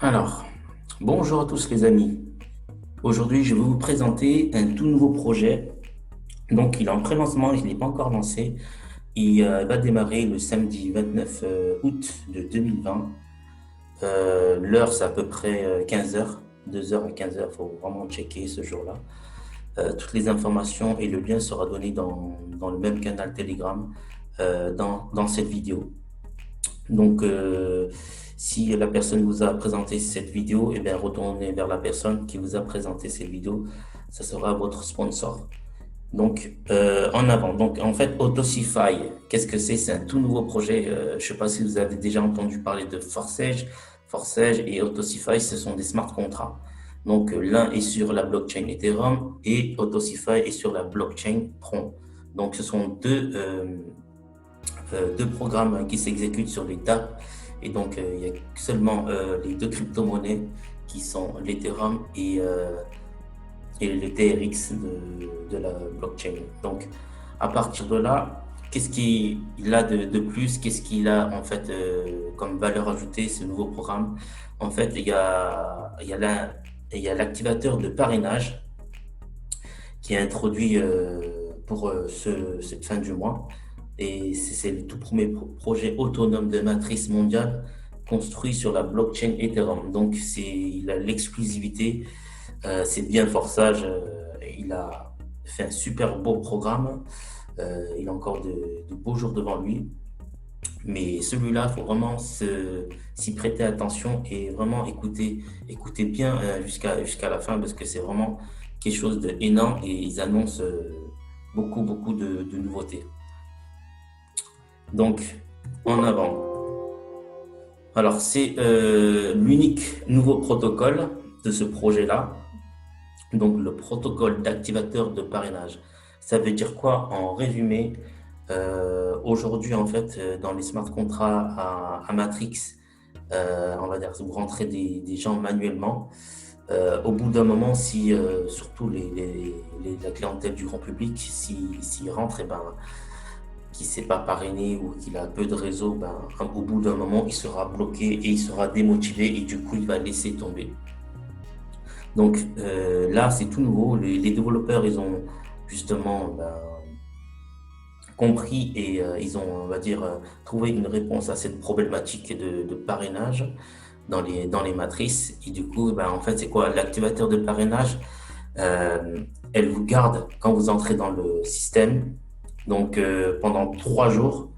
Alors, bonjour à tous les amis. Aujourd'hui, je vais vous présenter un tout nouveau projet. Donc, il est en pré-lancement, il n'est pas encore lancé. Il va démarrer le samedi 29 août de 2020. L'heure, c'est à peu près 15 heures, 2 heures à 15 heures. Il faut vraiment checker ce jour-là. Toutes les informations et le lien sera donné dans le même canal Telegram dans cette vidéo. Donc, si la personne vous a présenté cette vidéo, eh bien, retournez vers la personne qui vous a présenté cette vidéo. Ça sera votre sponsor. Donc, en avant. Donc, en fait, Autosify, qu'est-ce que c'est? C'est un tout nouveau projet. Je ne sais pas si vous avez déjà entendu parler de Forsage. Forsage et Autosify, ce sont des smart contracts. Donc, l'un est sur la blockchain Ethereum et Autosify est sur la blockchain Tron. Donc, ce sont deux programmes qui s'exécutent sur les DApp. Et donc, il y a seulement les deux crypto-monnaies qui sont l'Ethereum et le TRX de la blockchain. Donc, à partir de là, qu'est-ce qu'il a de plus? Qu'est-ce qu'il a en fait comme valeur ajoutée, ce nouveau programme? En fait, il y a l'activateur de parrainage qui est introduit pour cette fin du mois. Et c'est le tout premier projet autonome de matrice mondiale construit sur la blockchain Ethereum. Donc, il a l'exclusivité, c'est bien Forsage, il a fait un super beau programme, il a encore de beaux jours devant lui. Mais celui-là, il faut vraiment s'y prêter attention et vraiment écouter bien jusqu'à la fin parce que c'est vraiment quelque chose d'énorme et ils annoncent beaucoup de nouveautés. Donc, en avant. Alors, c'est l'unique nouveau protocole de ce projet-là. Donc, le protocole d'activateur de parrainage. Ça veut dire quoi en résumé? Aujourd'hui, en fait, dans les smart contracts à Matrix, on va dire, vous rentrez des gens manuellement. Au bout d'un moment, si surtout la clientèle du grand public, s'il rentre, et ben, qui ne s'est pas parrainé ou qu'il a peu de réseau, ben, au bout d'un moment, il sera bloqué et il sera démotivé et du coup, il va laisser tomber. Donc là, c'est tout nouveau. Les développeurs, ils ont justement compris et ils ont, on va dire, trouvé une réponse à cette problématique de parrainage dans les matrices. Et du coup, ben, en fait, c'est quoi? L'activateur de parrainage, elle vous garde quand vous entrez dans le système. Donc, pendant 3 jours,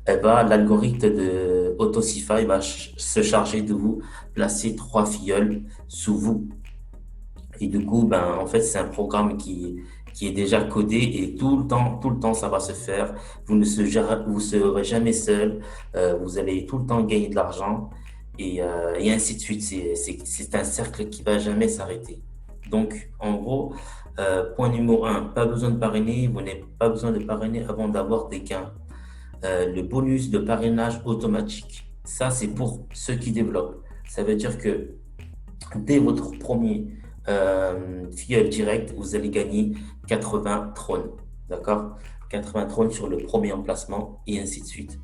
l'algorithme de Autosify va se charger de vous placer 3 filleuls sous vous. Et du coup, ben, en fait, c'est un programme qui est déjà codé et tout le temps, ça va se faire. Vous serez jamais seul. Vous allez tout le temps gagner de l'argent et ainsi de suite. C'est un cercle qui va jamais s'arrêter. Donc, en gros, point numéro un, pas besoin de parrainer. Vous n'avez pas besoin de parrainer avant d'avoir des gains. Le bonus de parrainage automatique. Ça, c'est pour ceux qui développent. Ça veut dire que dès votre premier filleul direct, vous allez gagner 80 trônes. D'accord? 80 trônes sur le premier emplacement et ainsi de suite.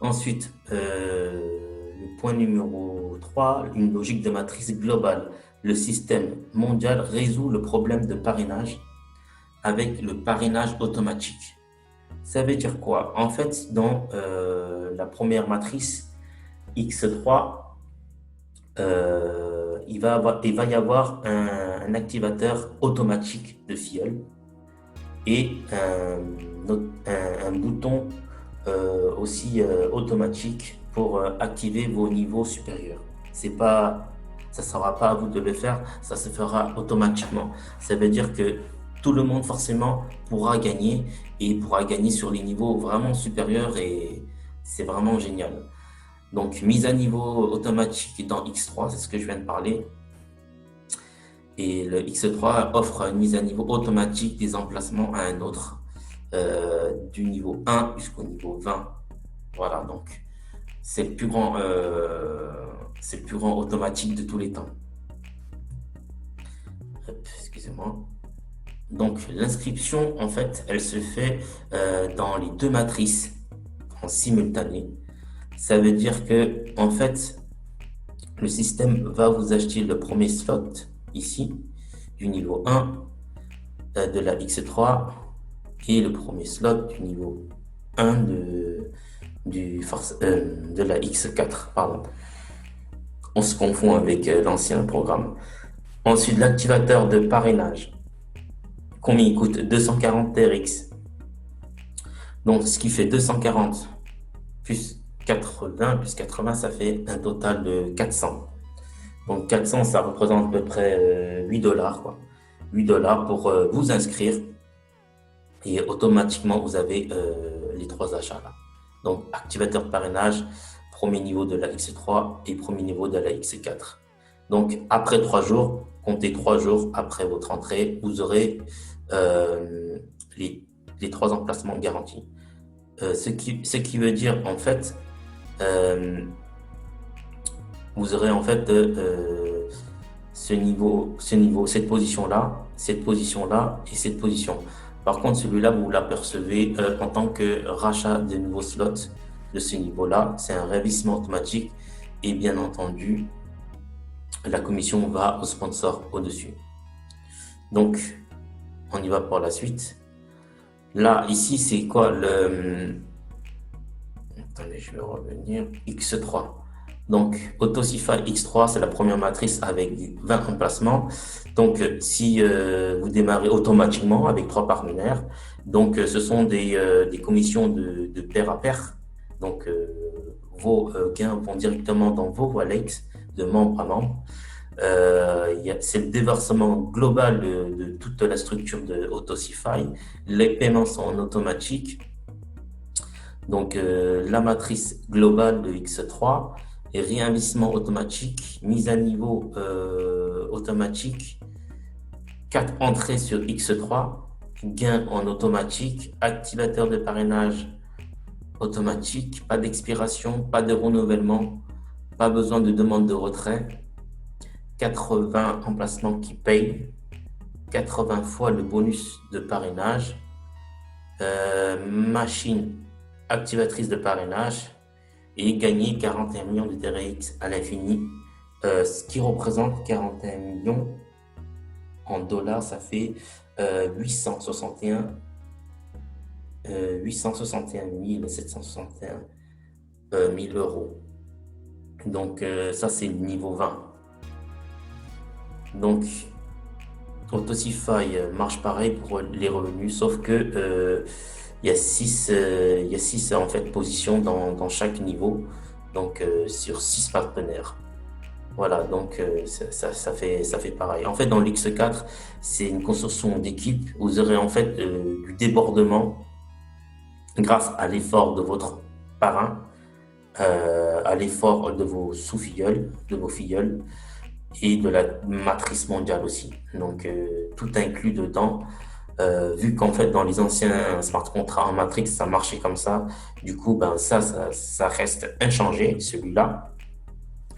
Ensuite, le point numéro 3, une logique de matrice globale. Le système mondial résout le problème de parrainage avec le parrainage automatique. Ça veut dire quoi? En fait, dans la première matrice X3, il va y avoir un activateur automatique de filleul et un bouton aussi automatique pour activer vos niveaux supérieurs. Ça ne sera pas à vous de le faire, ça se fera automatiquement. Ça veut dire que tout le monde forcément pourra gagner et pourra gagner sur les niveaux vraiment supérieurs et c'est vraiment génial. Donc, mise à niveau automatique dans X3, c'est ce que je viens de parler. Et le X3 offre une mise à niveau automatique des emplacements à un autre, du niveau 1 jusqu'au niveau 20. Voilà, donc c'est le plus grand automatique de tous les temps. Excusez-moi. Donc, l'inscription, en fait, elle se fait dans les deux matrices en simultané. Ça veut dire que, en fait, le système va vous acheter le premier slot ici du niveau 1 de la X3 et le premier slot du niveau 1 de la X4. Pardon. On se confond avec l'ancien programme. Ensuite, l'activateur de parrainage. Combien il coûte? 240 TRX. Donc, ce qui fait 240 plus 80, ça fait un total de 400. Donc, 400, ça représente à peu près 8 $, quoi. 8 $ pour vous inscrire. Et automatiquement, vous avez les 3 achats là. Donc, activateur de parrainage, premier niveau de la X3 et premier niveau de la X4. Donc, après 3 jours, comptez 3 jours après votre entrée, vous aurez les 3 emplacements garantis. Ce qui veut dire, en fait, vous aurez en fait cette position-là et cette position. Par contre, celui-là, vous l'apercevez en tant que rachat de nouveaux slots de ce niveau-là. C'est un réinvestissement automatique et bien entendu, la commission va au sponsor au-dessus. Donc, on y va pour la suite. Là, ici, c'est quoi le... Attendez, je vais revenir. X3. Donc, Autosify X3, c'est la première matrice avec 20 emplacements. Donc, si vous démarrez automatiquement avec 3 partenaires, donc ce sont des commissions de pair à pair. Donc, vos gains vont directement dans vos wallets de membre à membre. C'est le déversement global de toute la structure de Autosify. Les paiements sont en automatique. Donc, la matrice globale de X3 et réinvestissement automatique, mise à niveau automatique, 4 entrées sur X3, gain en automatique, activateur de parrainage automatique, pas d'expiration, pas de renouvellement, pas besoin de demande de retrait, 80 emplacements qui payent, 80 fois le bonus de parrainage, machine activatrice de parrainage et gagner 41 millions de TRX à l'infini, ce qui représente 41 millions en dollars, ça fait 861 761 000 euros. Donc ça c'est le niveau 20. Donc Autosify marche pareil pour les revenus, sauf que il y a 6 en fait positions dans chaque niveau, donc sur 6 partenaires. Voilà, donc ça fait pareil. En fait, dans l'X4, c'est une construction d'équipe. Vous aurez en fait du débordement grâce à l'effort de votre parrain, à l'effort de vos sous-filleuls, de vos filleuls et de la matrice mondiale aussi. Donc, tout inclus dedans. Vu qu'en fait, dans les anciens smart contracts en matrix, ça marchait comme ça. Du coup, ben, ça reste inchangé, celui-là,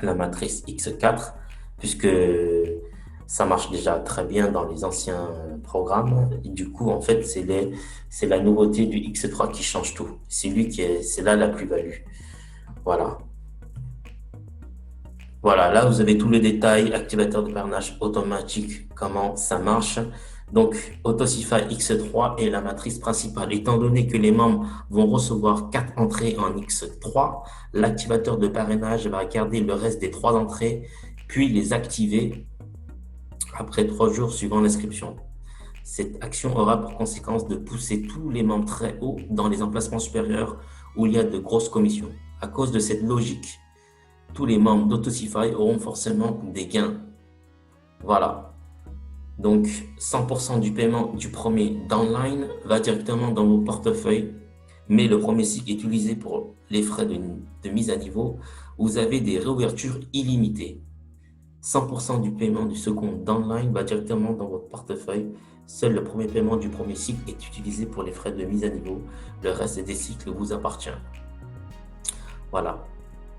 la matrice X4, puisque ça marche déjà très bien dans les anciens programmes. Et du coup, en fait, c'est la nouveauté du X3 qui change tout. C'est là la plus-value. Voilà. Voilà, là, vous avez tous les détails, activateur de parrainage automatique, comment ça marche. Donc, Autosify X3 est la matrice principale. Étant donné que les membres vont recevoir 4 entrées en X3, l'activateur de parrainage va garder le reste des 3 entrées, puis les activer après 3 jours suivant l'inscription. Cette action aura pour conséquence de pousser tous les membres très haut dans les emplacements supérieurs où il y a de grosses commissions. À cause de cette logique, tous les membres d'Autosify auront forcément des gains. Voilà. Donc, 100% du paiement du premier downline va directement dans vos portefeuilles, mais le premier cycle est utilisé pour les frais de mise à niveau. Vous avez des réouvertures illimitées. 100% du paiement du second downline va directement dans votre portefeuille. Seul le premier paiement du premier cycle est utilisé pour les frais de mise à niveau. Le reste des cycles vous appartient. Voilà.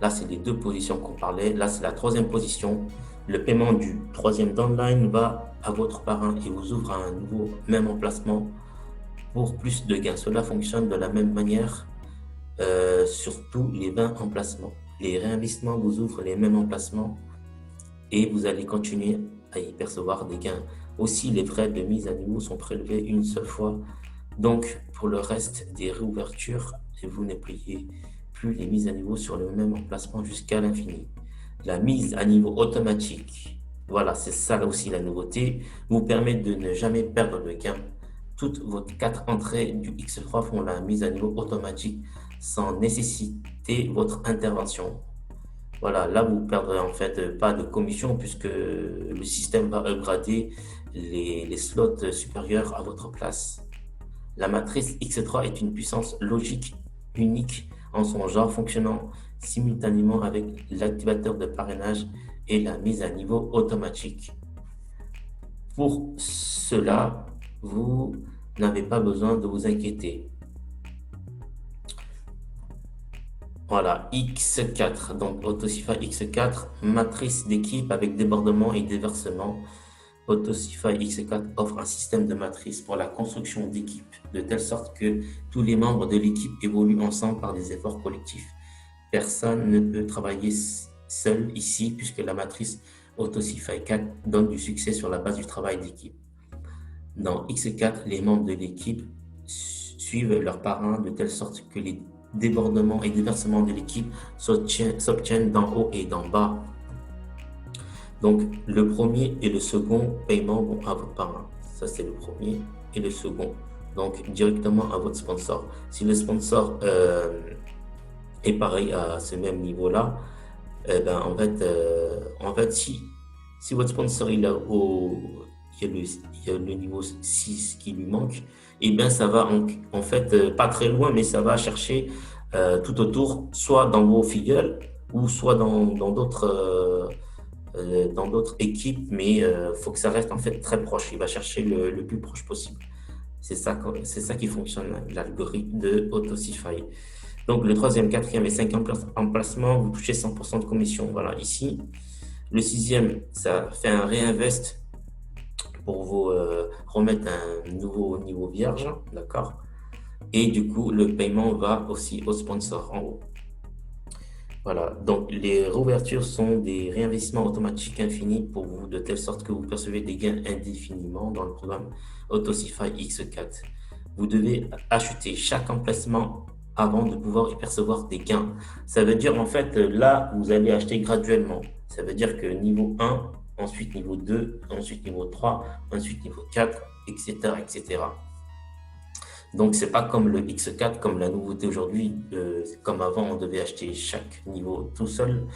Là, c'est les 2 positions qu'on parlait. Là, c'est la 3e position. Le paiement du 3e downline va à votre parrain et vous ouvre à un nouveau même emplacement pour plus de gains. Cela fonctionne de la même manière sur tous les 20 emplacements. Les réinvestissements vous ouvrent les mêmes emplacements et vous allez continuer à y percevoir des gains. Aussi, les frais de mise à niveau sont prélevés une seule fois. Donc, pour le reste des réouvertures, vous ne payez plus les mises à niveau sur le même emplacement jusqu'à l'infini. La mise à niveau automatique, voilà, c'est ça là aussi la nouveauté, vous permet de ne jamais perdre de gain. Toutes vos 4 entrées du X3 font la mise à niveau automatique sans nécessiter votre intervention. Voilà, là vous ne perdrez en fait pas de commission puisque le système va upgrader les slots supérieurs à votre place. La matrice X3 est une puissance logique unique en son genre, fonctionnant simultanément avec l'activateur de parrainage et la mise à niveau automatique. Pour cela, vous n'avez pas besoin de vous inquiéter. Voilà, X4, donc Autosify X4, matrice d'équipe avec débordement et déversement. Autosify X4 offre un système de matrice pour la construction d'équipes, de telle sorte que tous les membres de l'équipe évoluent ensemble par des efforts collectifs. Personne ne peut travailler seul ici, puisque la matrice Autosify 4 donne du succès sur la base du travail d'équipe. Dans X4, les membres de l'équipe suivent leurs parrains de telle sorte que les débordements et déversements de l'équipe s'obtiennent d'en haut et d'en bas. Donc, le premier et le second paiement vont à votre parrain. Ça, c'est le premier et le second. Donc, directement à votre sponsor. Si le sponsor est pareil à ce même niveau-là, en fait, si votre sponsor il y a le niveau 6 qui lui manque, et bien ça va en fait pas très loin, mais ça va chercher tout autour, soit dans vos filleuls ou soit dans d'autres équipes, mais faut que ça reste en fait très proche. Il va chercher le plus proche possible. C'est ça qui fonctionne, l'algorithme de Autosify. Donc le troisième, quatrième et cinquième emplacement, vous touchez 100% de commission. Voilà, ici. Le sixième, ça fait un réinvest pour vous remettre un nouveau niveau vierge, d'accord? Et du coup, le paiement va aussi au sponsor en haut. Voilà, donc les réouvertures sont des réinvestissements automatiques infinis pour vous, de telle sorte que vous percevez des gains indéfiniment dans le programme Autosify X4. Vous devez acheter chaque emplacement avant de pouvoir y percevoir des gains. Ça veut dire en fait, là, vous allez acheter graduellement. Ça veut dire que niveau 1, ensuite niveau 2, ensuite niveau 3, ensuite niveau 4, etc. etc. Donc, c'est pas comme le X4, comme la nouveauté aujourd'hui. Comme avant, on devait acheter chaque niveau tout seul.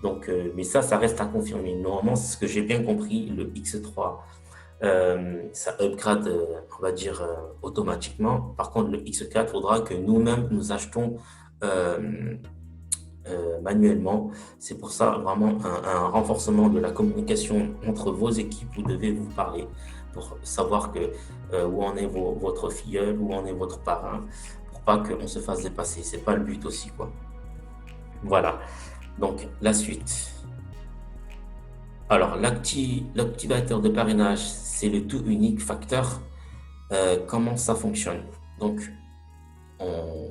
Donc, mais ça reste à confirmer. Normalement, c'est ce que j'ai bien compris, le X3, ça upgrade, on va dire, automatiquement. Par contre, le X4, il faudra que nous-mêmes, nous achetons manuellement. C'est pour ça, vraiment, un renforcement de la communication entre vos équipes. Vous devez vous parler pour savoir que, où en est votre filleul, où en est votre parrain, pour pas qu'on se fasse dépasser. C'est pas le but aussi, quoi. Voilà. Donc, la suite. Alors, l'activateur de parrainage, c'est le tout unique facteur. Comment ça fonctionne? Donc, on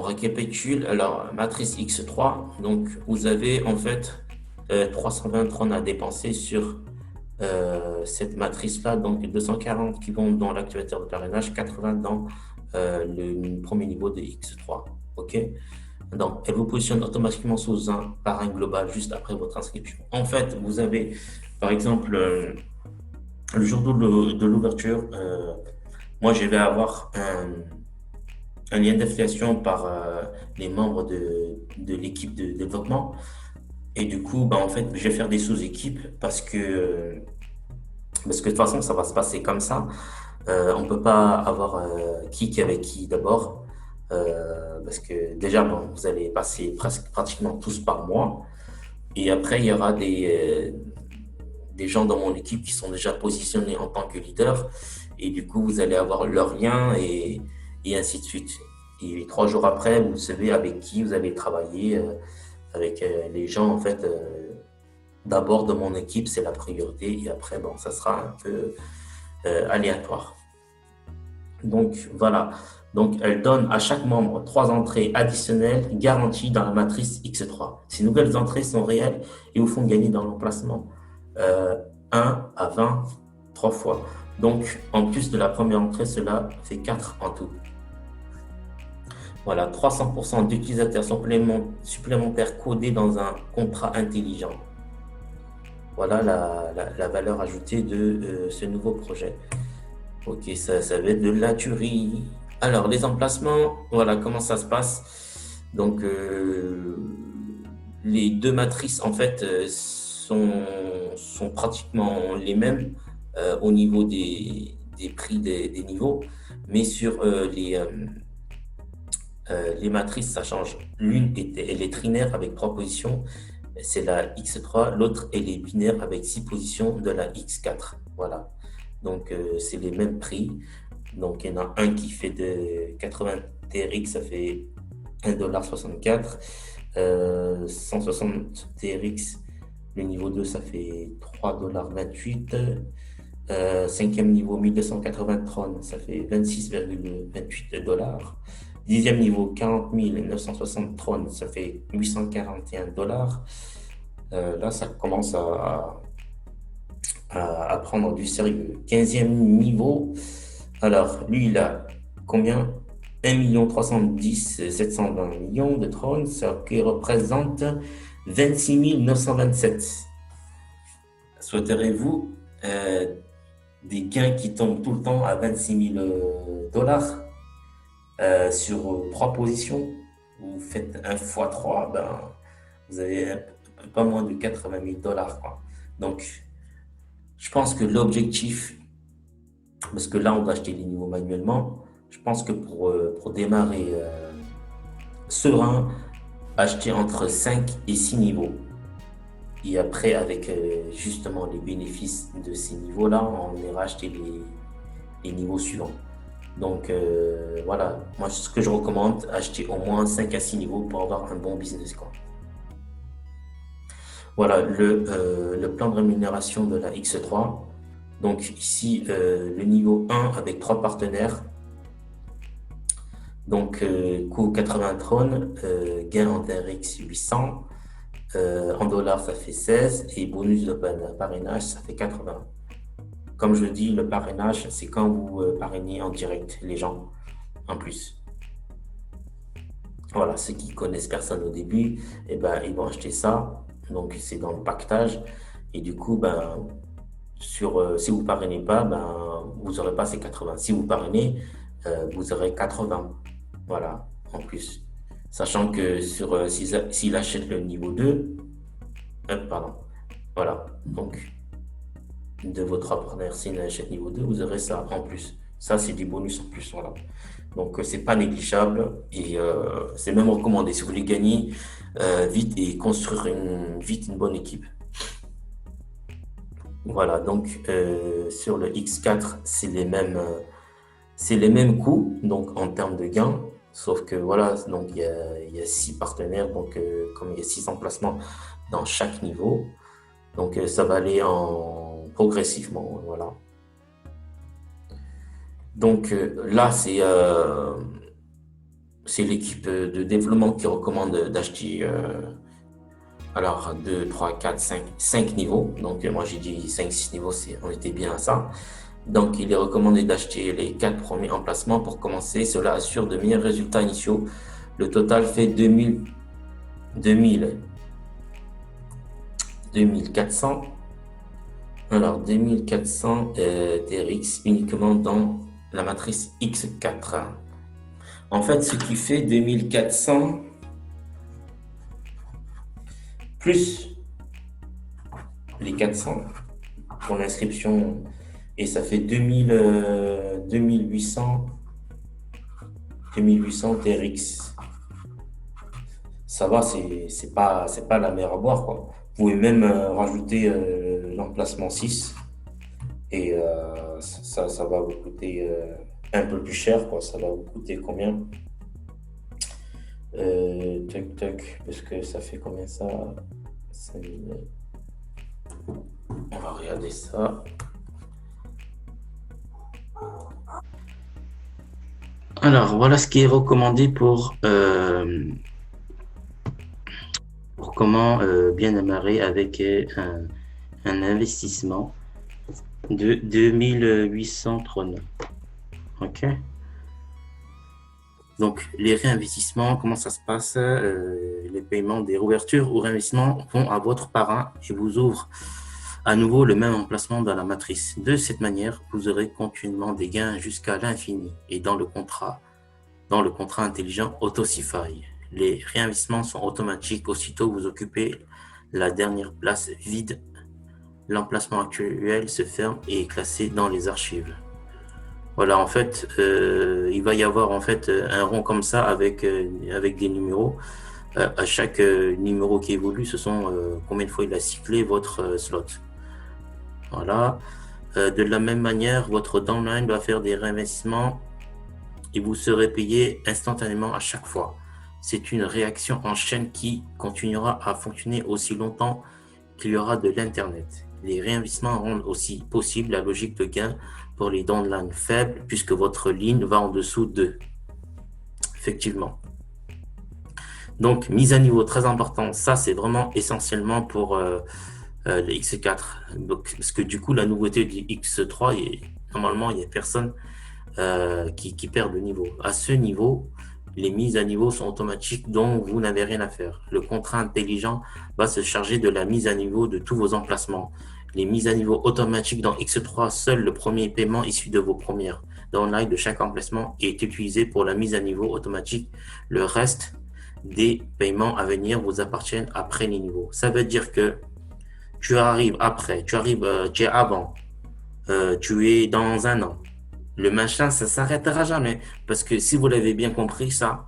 récapitule. Alors, matrice X3. Donc, vous avez en fait 320 trônes à dépenser sur cette matrice-là. Donc, 240 qui vont dans l'activateur de parrainage, 80 dans le premier niveau de X3. OK? Donc, elle vous positionne automatiquement sous un parrain global juste après votre inscription. En fait, vous avez, par exemple, le jour de l'ouverture, moi, je vais avoir un lien d'affiliation par les membres de l'équipe de développement. Et du coup, en fait, je vais faire des sous-équipes parce que de toute façon, ça va se passer comme ça. On ne peut pas avoir qui avec qui d'abord. Parce que déjà, vous allez passer pratiquement tous par mois. Et après, il y aura des gens dans mon équipe qui sont déjà positionnés en tant que leader. Et du coup, vous allez avoir leur lien et ainsi de suite. Et 3 jours après, vous savez avec qui vous allez travailler, avec les gens, en fait. D'abord, de mon équipe, c'est la priorité. Et après, ça sera un peu aléatoire. Donc voilà, donc elle donne à chaque membre 3 entrées additionnelles garanties dans la matrice X3. Ces nouvelles entrées sont réelles et vous font gagner dans l'emplacement euh, 1 à 20, 3 fois. Donc en plus de la première entrée, cela fait 4 en tout. Voilà, 300% d'utilisateurs supplémentaires codés dans un contrat intelligent. Voilà la valeur ajoutée de ce nouveau projet. Ok, ça va être de la tuerie. Alors, les emplacements, voilà comment ça se passe. Donc, les deux matrices, en fait, sont pratiquement les mêmes au niveau des prix des niveaux. Mais sur les matrices, ça change. L'une, elle est trinaire avec 3 positions. C'est la X3. L'autre, elle est binaire avec 6 positions de la X4. Voilà. Donc, c'est les mêmes prix. Donc, il y en a un qui fait de 80 TRX, ça fait 1,64 $. 160 TRX, le niveau 2, ça fait 3,28 $. Cinquième niveau, 1280 Tron, ça fait 26,28 $. Dixième niveau, 40 960 Tron, ça fait 841 $. Là, ça commence à prendre du sérieux. 15e niveau, alors lui, il a combien? 1 310 720 millions de trônes, ce qui représente 26 927. Souhaiterez-vous des gains qui tombent tout le temps à 26 000 dollars sur 3 positions? Vous faites un x 3, ben, vous avez pas moins de 80 000 dollars, quoi. Donc, je pense que l'objectif, parce que là, on va acheter les niveaux manuellement, je pense que pour démarrer serein, acheter entre 5 et 6 niveaux. Et après, avec justement les bénéfices de ces niveaux-là, on ira acheter les niveaux suivants. Donc voilà, moi ce que je recommande, acheter au moins 5 à 6 niveaux pour avoir un bon business, quoi. Voilà le plan de rémunération de la X3. Donc ici, le niveau 1 avec 3 partenaires. Donc coût 80 trônes, gain en TRX 800. En dollars, ça fait 16 et bonus de parrainage, ça fait 80. Comme je dis, le parrainage, c'est quand vous parrainez en direct les gens en plus. Voilà, ceux qui connaissent personne au début, eh ben, ils vont acheter ça. Donc, c'est dans le pactage. Et du coup, ben, si vous ne parrainez pas, ben, vous n'aurez pas ces 80. Si vous parrainez, vous aurez 80. Voilà, en plus. Sachant que s'il achète le niveau 2, pardon, voilà. Donc, de votre partenaire, s'il achète niveau 2, vous aurez ça en plus. Ça, c'est des bonus en plus. Voilà. Donc, c'est pas négligeable et c'est même recommandé si vous voulez gagner vite et construire vite une bonne équipe. Voilà, donc sur le X4, c'est les mêmes coûts donc en termes de gains. Sauf que voilà, donc il y a 6 partenaires, donc comme il y a 6 emplacements dans chaque niveau, donc ça va aller progressivement, voilà. Donc là, c'est l'équipe de développement qui recommande d'acheter alors 2, 3, 4, 5 niveaux. Donc moi j'ai dit 5, 6 niveaux, on était bien à ça. Donc il est recommandé d'acheter les 4 premiers emplacements pour commencer. Cela assure de meilleurs résultats initiaux. Le total fait 2400. Alors 2400 TRX uniquement dans la matrice X4. En fait, ce qui fait 2400 plus les 400 pour l'inscription et ça fait 2800 TRX. Ça va, c'est pas la mer à boire, quoi. Vous pouvez même rajouter l'emplacement 6 et ça va vous coûter un peu plus cher, quoi. Ça va vous coûter combien? Tac, parce que ça fait combien ça? 5000. On va regarder ça. Alors, voilà ce qui est recommandé pour comment bien démarrer avec un investissement de 2839. OK? Donc, les réinvestissements, comment ça se passe? Les paiements des réouvertures ou réinvestissements vont à votre parrain et vous ouvrent à nouveau le même emplacement dans la matrice. De cette manière, vous aurez continuellement des gains jusqu'à l'infini. Et dans le contrat intelligent Autosify, les réinvestissements sont automatiques aussitôt que vous occupez la dernière place vide. L'emplacement actuel se ferme et est classé dans les archives. Voilà, en fait, il va y avoir en fait un rond comme ça avec des numéros. À chaque numéro qui évolue, ce sont combien de fois il a cyclé votre slot. Voilà. De la même manière, votre downline va faire des réinvestissements et vous serez payé instantanément à chaque fois. C'est une réaction en chaîne qui continuera à fonctionner aussi longtemps qu'il y aura de l'Internet. Les réinvestissements rendent aussi possible la logique de gain pour les downlines faibles puisque votre ligne va en dessous d'eux. Effectivement. Donc, mise à niveau très important. Ça, c'est vraiment essentiellement pour le X4. Donc, parce que du coup, la nouveauté du X3, normalement, il n'y a personne qui perd de niveau. À ce niveau, les mises à niveau sont automatiques, donc vous n'avez rien à faire. Le contrat intelligent va se charger de la mise à niveau de tous vos emplacements. Les mises à niveau automatiques dans X3, seul le premier paiement issu de vos premières downlines de chaque emplacement est utilisé pour la mise à niveau automatique. Le reste des paiements à venir vous appartiennent après les niveaux. Ça veut dire que tu arrives après, tu es avant, tu es dans un an. Le machin, ça s'arrêtera jamais. Parce que si vous l'avez bien compris, ça,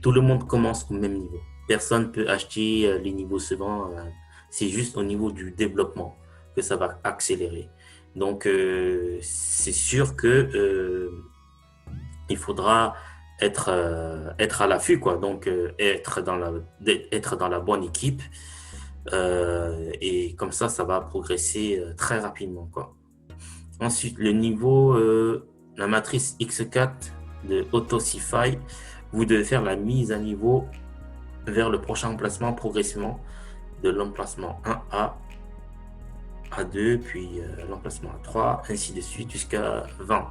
tout le monde commence au même niveau. Personne ne peut acheter les niveaux suivants. C'est juste au niveau du développement que ça va accélérer. Donc, c'est sûr que il faudra être à l'affût, quoi. Donc, être dans la bonne équipe. Et comme ça va progresser très rapidement, quoi. Ensuite, le niveau, la matrice X4 de Autosify, vous devez faire la mise à niveau vers le prochain emplacement progressivement de l'emplacement 1A à 2, puis l'emplacement 3, ainsi de suite jusqu'à 20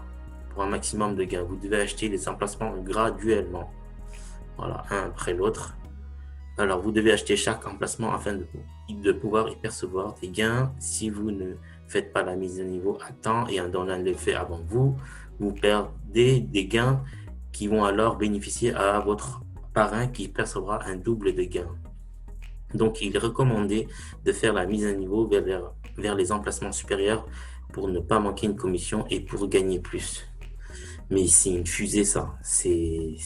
pour un maximum de gains. Vous devez acheter les emplacements graduellement, voilà, un après l'autre. Alors, vous devez acheter chaque emplacement afin de pouvoir y percevoir des gains. Si vous ne faites pas la mise à niveau à temps et un downline le fait avant vous, vous perdez des gains qui vont alors bénéficier à votre parrain qui percevra un double de gains. Donc, il est recommandé de faire la mise à niveau vers les emplacements supérieurs pour ne pas manquer une commission et pour gagner plus. Mais c'est une fusée, ça. C'est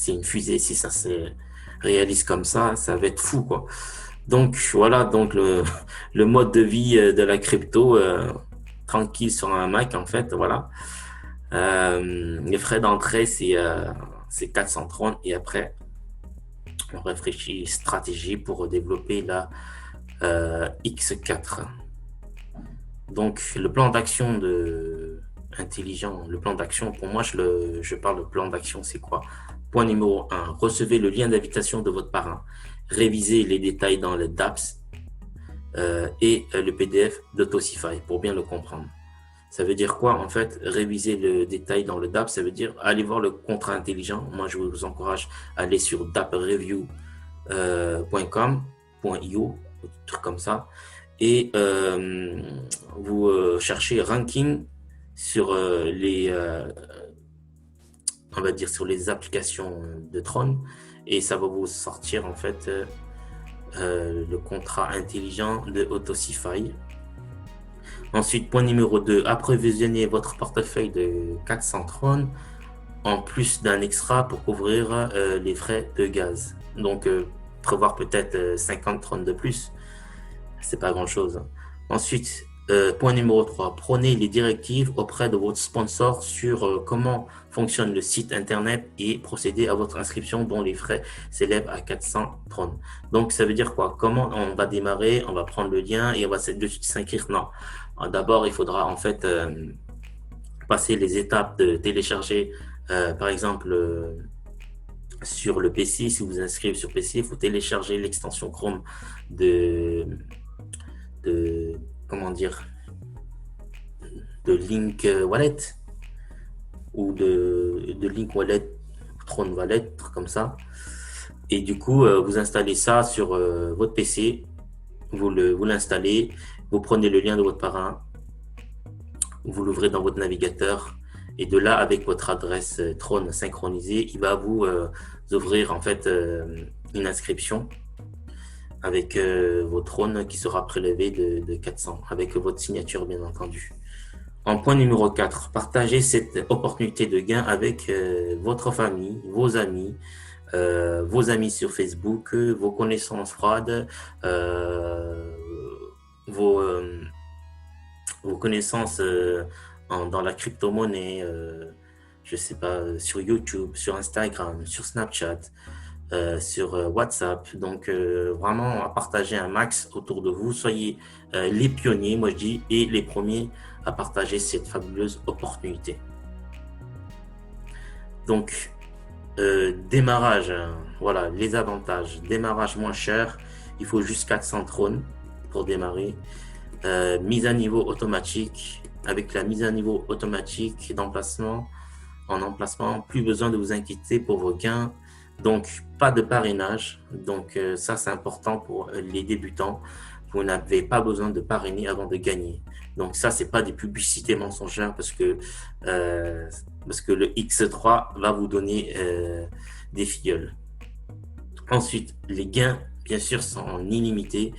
une fusée. Si ça se réalise comme ça va être fou, quoi. Donc, voilà, donc le mode de vie de la crypto, tranquille sur un Mac, en fait, voilà. Les frais d'entrée, c'est 430 et après, on réfléchit stratégie pour développer la X4. Donc, le plan d'action intelligent, le plan d'action, pour moi, je parle de plan d'action, c'est quoi? Point numéro 1, recevez le lien d'invitation de votre parrain. Révisez les détails dans le DApps et le PDF d'Autosify pour bien le comprendre. Ça veut dire quoi? En fait, réviser le détail dans le DApp, ça veut dire aller voir le contrat intelligent. Moi, je vous encourage à aller sur dappreview.com.io, truc comme ça, et vous cherchez ranking sur on va dire sur les applications de Tron, et ça va vous sortir en fait le contrat intelligent de Autosify. Ensuite, point numéro 2, approvisionnez votre portefeuille de 400 Tron en plus d'un extra pour couvrir les frais de gaz. Donc, prévoir peut-être 50 Tron de plus, c'est pas grand-chose. Ensuite, point numéro 3, prenez les directives auprès de votre sponsor sur comment fonctionne le site internet et procédez à votre inscription dont les frais s'élèvent à 400 Tron. Donc, ça veut dire quoi? Comment on va démarrer? On va prendre le lien et on va de suite s'inscrire? Non. D'abord, il faudra en fait passer les étapes de télécharger, par exemple, sur le PC. Si vous vous inscrivez sur PC, il faut télécharger l'extension Chrome de, de, comment dire, de Link Wallet ou de Link Wallet, Tron Wallet, comme ça. Et du coup, vous installez ça sur votre PC, vous l'installez, vous prenez le lien de votre parrain, vous l'ouvrez dans votre navigateur, et de là, avec votre adresse Tron synchronisée, il va vous ouvrir en fait une inscription avec vos Tron qui sera prélevé de 400, avec votre signature bien entendu. En point numéro 4, partagez cette opportunité de gain avec votre famille, vos amis sur Facebook, vos connaissances froides, vos, vos connaissances dans la crypto-monnaie, je sais pas, sur YouTube, sur Instagram, sur Snapchat, sur WhatsApp. Donc, vraiment, à partager un max autour de vous. Soyez les pionniers, moi je dis, et les premiers à partager cette fabuleuse opportunité. Donc, démarrage, voilà, les avantages. Démarrage moins cher, il faut juste 400 trônes pour démarrer. Mise à niveau automatique, avec la mise à niveau automatique d'emplacement, en emplacement, plus besoin de vous inquiéter pour vos gains. Donc, pas de parrainage. Donc, ça, c'est important pour les débutants. Vous n'avez pas besoin de parrainer avant de gagner. Donc, ça, c'est pas des publicités mensongères parce que le X3 va vous donner des filleuls. Ensuite, les gains, bien sûr, sont illimités.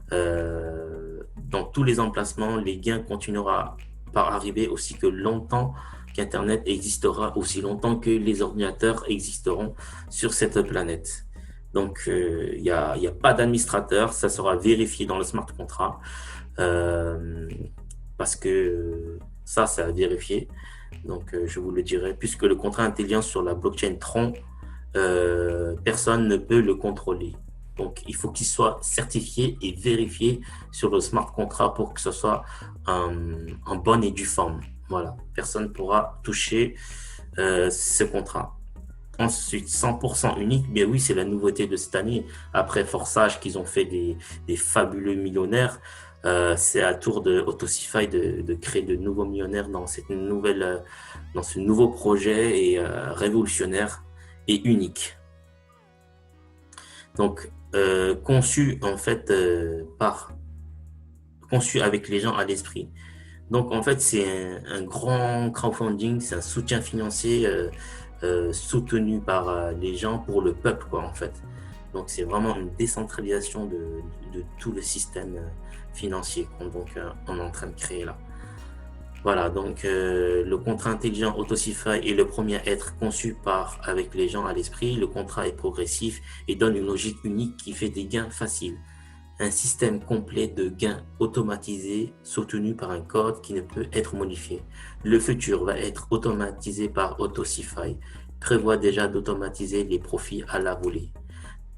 Dans tous les emplacements, les gains continueront par arriver aussi que longtemps qu'Internet existera, aussi longtemps que les ordinateurs existeront sur cette planète. Donc, il n'y a pas d'administrateur, ça sera vérifié dans le smart contract, parce que ça, c'est à vérifier. Donc, je vous le dirai, puisque le contrat intelligent sur la blockchain Tron, personne ne peut le contrôler. Donc, il faut qu'il soit certifié et vérifié sur le smart contract pour que ce soit en bonne et due forme. Voilà, personne ne pourra toucher ce contrat. Ensuite, 100% unique, bien oui, c'est la nouveauté de cette année. Après Forsage, qu'ils ont fait des fabuleux millionnaires, c'est à tour de Autosify de créer de nouveaux millionnaires dans ce nouveau projet et révolutionnaire et unique. Donc, conçu en fait conçu avec les gens à l'esprit. Donc, en fait, c'est un grand crowdfunding, c'est un soutien financier soutenu par les gens pour le peuple, quoi, en fait. Donc, c'est vraiment une décentralisation de tout le système financier qu'on est en train de créer là. Voilà, donc le contrat intelligent Autosify est le premier à être conçu avec les gens à l'esprit. Le contrat est progressif et donne une logique unique qui fait des gains faciles. Un système complet de gains automatisés soutenu par un code qui ne peut être modifié. Le futur va être automatisé par Autosify, prévoit déjà d'automatiser les profits à la volée.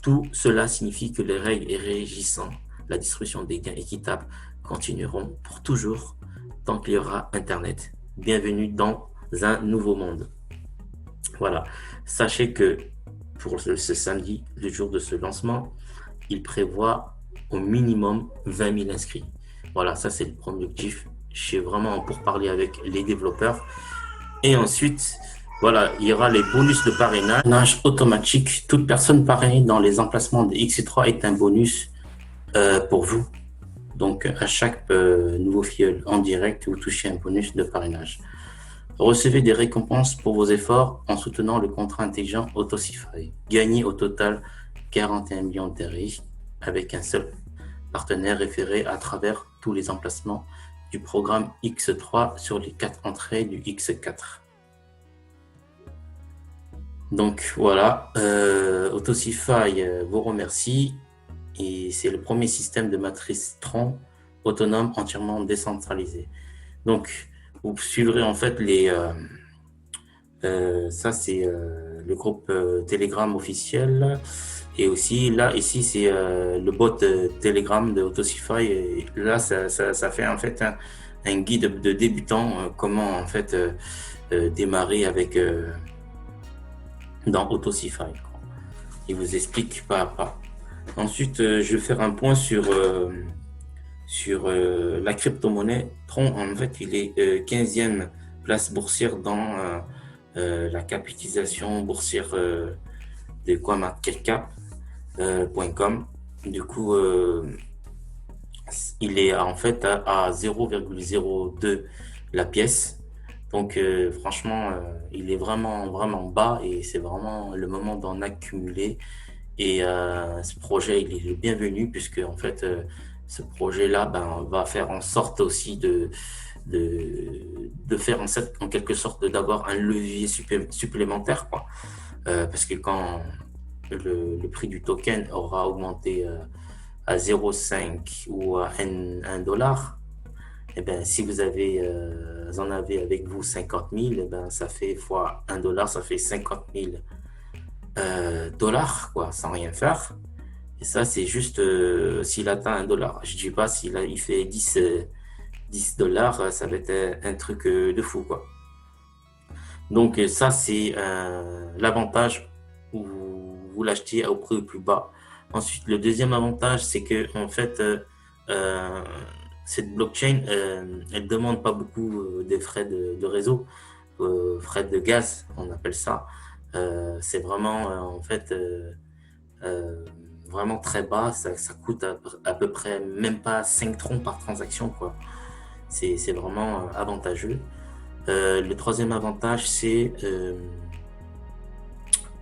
Tout cela signifie que les règles régissant la distribution des gains équitables continueront pour toujours tant qu'il y aura Internet. Bienvenue dans un nouveau monde. Voilà. Sachez que pour ce samedi, le jour de ce lancement, il prévoit au minimum 20 000 inscrits. Voilà, ça c'est le premier objectif. Je suis vraiment pour parler avec les développeurs. Et ensuite, voilà, il y aura les bonus de parrainage automatique. Toute personne parrainée dans les emplacements de X3 est un bonus pour vous. Donc, à chaque nouveau filleul en direct, vous touchez un bonus de parrainage. Recevez des récompenses pour vos efforts en soutenant le contrat intelligent Autosify. Gagnez au total 41 millions de risques avec un seul partenaire référé à travers tous les emplacements du programme X3 sur les 4 entrées du X4. Donc voilà, Autosify vous remercie. Et c'est le premier système de matrice Tron autonome entièrement décentralisé. Donc, vous suivrez en fait ça c'est le groupe Telegram officiel. Et aussi, là, ici, c'est le bot Telegram de Autosify. Et là, ça fait en fait un guide de débutant, comment en fait démarrer avec dans Autosify. Il vous explique pas à pas. Ensuite, je vais faire un point sur la crypto-monnaie. Tron, en fait, il est 15e place boursière dans la capitalisation boursière de CoinMarketCap.com. Du coup, il est en fait à 0,02 la pièce. Donc, franchement, il est vraiment, vraiment bas et c'est vraiment le moment d'en accumuler. Et ce projet, il est le bienvenu puisque en fait, ce projet-là ben, va faire en sorte aussi de faire en quelque sorte d'avoir un levier supplémentaire, quoi. Parce que quand le prix du token aura augmenté à 0,5 ou à 1 dollar, eh ben, si vous en avez avec vous 50 000, eh ben, ça fait fois 1 dollar, ça fait 50 000 dollars, quoi, sans rien faire. Et ça, c'est juste s'il atteint 1 dollar. Je dis pas s'il il fait 10 dollars, ça va être un truc de fou, quoi. Donc, ça, c'est l'avantage où vous l'achetez au prix le plus bas. Ensuite, le deuxième avantage, c'est que, en fait, euh, cette blockchain, elle demande pas beaucoup de frais de réseau, frais de gaz, on appelle ça. C'est vraiment, en fait, euh, vraiment très bas. Ça coûte à peu près même pas 5 troncs par transaction, quoi. C'est vraiment avantageux. Le troisième avantage, c'est,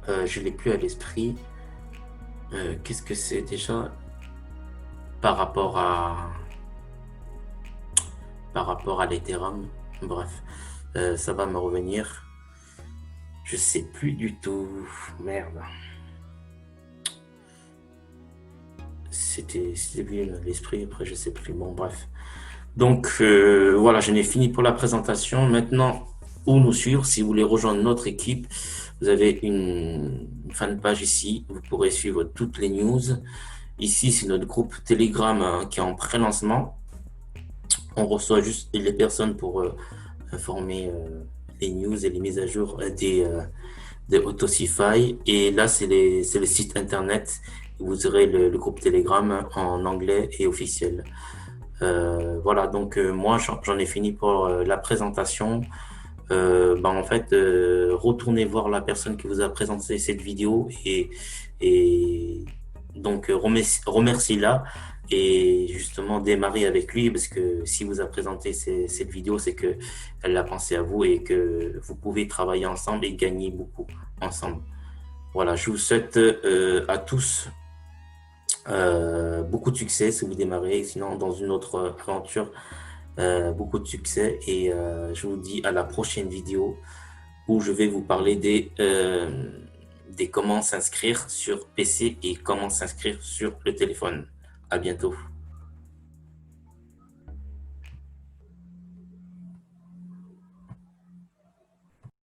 je l'ai plus à l'esprit. Qu'est-ce que c'est déjà par rapport à l'Ethereum? Bref, ça va me revenir. Je sais plus du tout. Merde. C'était venu à l'esprit, après je sais plus. Bon, bref. Donc voilà, je n'ai fini pour la présentation. Maintenant, où nous suivre? Si vous voulez rejoindre notre équipe, vous avez une fanpage ici. Vous pourrez suivre toutes les news. Ici, c'est notre groupe Telegram qui est en pré-lancement. On reçoit juste les personnes pour informer les news et les mises à jour des Autosify. Et là, c'est le site internet. Vous aurez le groupe Telegram en anglais et officiel. Voilà, donc moi j'en ai fini pour la présentation. En fait, retournez voir la personne qui vous a présenté cette vidéo et donc remercie-la et justement démarrer avec lui parce que si vous a présenté cette vidéo, c'est que elle a pensé à vous et que vous pouvez travailler ensemble et gagner beaucoup ensemble. Voilà, je vous souhaite à tous beaucoup de succès si vous démarrez, sinon dans une autre aventure, beaucoup de succès et je vous dis à la prochaine vidéo où je vais vous parler des comment s'inscrire sur PC et comment s'inscrire sur le téléphone. À bientôt.